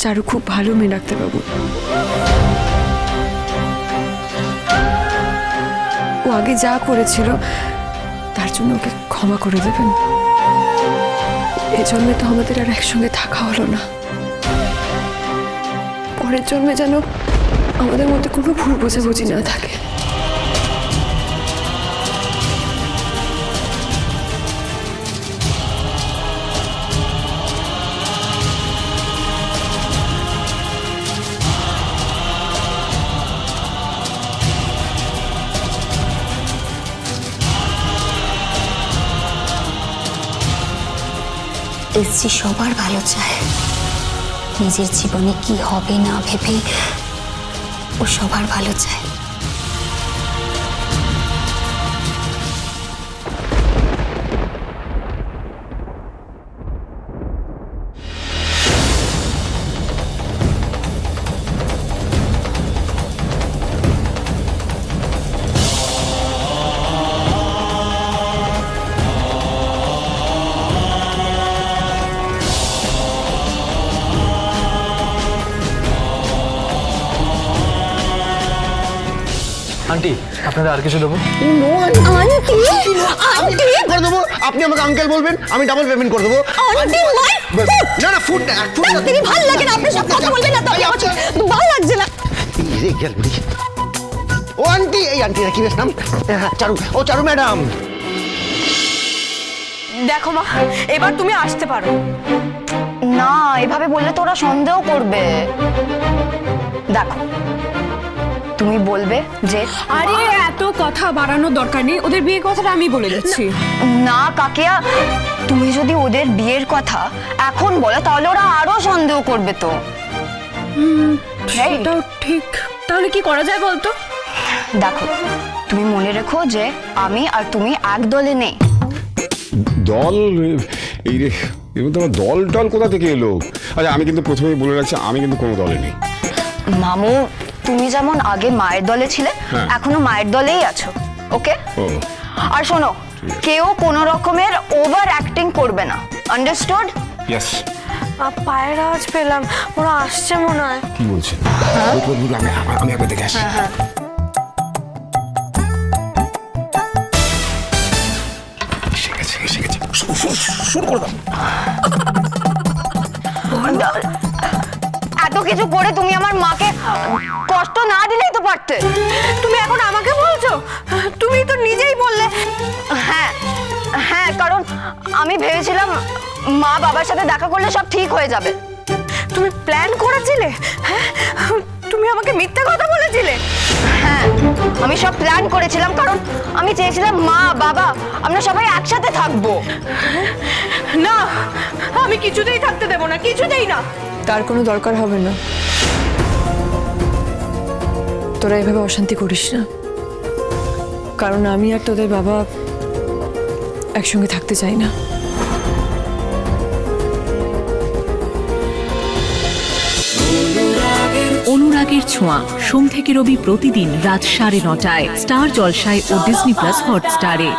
চারু খুব ভালো মেয়ে ডাক্তারবাবু। ও আগে যা করেছিল তার জন্য ওকে ক্ষমা করে দেবেন। এ জন্মে তো আমাদের আর একসঙ্গে থাকা হলো না, পরের জন্মে যেন আমাদের মধ্যে কোনো ভুল বোঝাবুঝি না থাকে। এসছি সবার ভালো চায়, নিজের জীবনে কি হবে না ভেবে ও সবার ভালো চায়। আন্টি আপনাদের আর কিছু দেবো? করে দেবো, আপনি আমাকে আঙ্কেল বলবেন, আমি ডাবল পেমেন্ট করে দেবো। না না ফুড ভালো লাগে না, আপনি সব কথা বলবেন না, ভালো লাগছে না। ও আন্টি, এই আন্টিরা কি বেশ নাম? চারু, ও চারু ম্যাডাম। দেখো মা, এবার তুমি আসতে পারো। না, এভাবে বললে তোরা সন্দেহ করবে। দেখো, তুমি বলবে যে আরে এত কথা বাড়ানোর দরকার নেই, ওদের বিয়ের কথাটা আমি বলে যাচ্ছি। না কাকিয়া, তুমি যদি ওদের বিয়ের কথা এখন বলো তাহলে ওরা আরো সন্দেহ করবে তো। সেটাও ঠিক, তাহলে কি করা যায় বলতো? দেখো, তুমি মনে রেখো যে আমি আর তুমি এক দলে নেই। দল? এই রে, এর মধ্যে আমার দল টল কোথা থেকে এলো? আচ্ছা, আমি কিন্তু প্রথমেই বলে রাখছি, আমি কিন্তু কোনো দলে নেই। মামু, তুমি যেমন আগে মায়ের দলে ছিলে, এখনো মায়ের দলেই আছো, ওকে? আর শোনো, কেউ কোনো রকমের ওভার অ্যাক্টিং করবে না, আন্ডারস্টুড? ইয়েস। পায়ের আওয়াজ পেলাম, ওরা আসছে মনে হয়। কি বলছেন? আমি একবার দেখে আসি। এসে গেছে। শুরু করে দাও। এত কিছু করে তুমি আমার মাকে কষ্ট না দিলেই তো পারতে। তুমি এখন আমাকে বলছো? তুমি তো নিজেই বললে। হ্যাঁ হ্যাঁ, কারণ আমি ভেবেছিলাম মা বাবার সাথে দেখা করলে সব ঠিক হয়ে যাবে। তুমি প্ল্যান করেছিলে? হ্যাঁ, তুমি আমাকে মিথ্যা কথা বলেছিলে। হ্যাঁ, আমি সব প্ল্যান করেছিলাম, কারণ আমি চেয়েছিলাম মা বাবা আমরা সবাই একসাথে থাকবো। না, আমি কিছুতেই থাকতে দেব না, কিছুতেই না। তার কোনো দরকার হবে না, তোরা এভাবে অশান্তি করিস না, কারণ আমি আর তোদের বাবা একসঙ্গে থাকতে চাই না। অনুরাগের ছোঁয়া, সোম থেকে রবি প্রতিদিন রাত 9:30টায় স্টার জলসায় ও ডিজনি প্লাস হটস্টারে।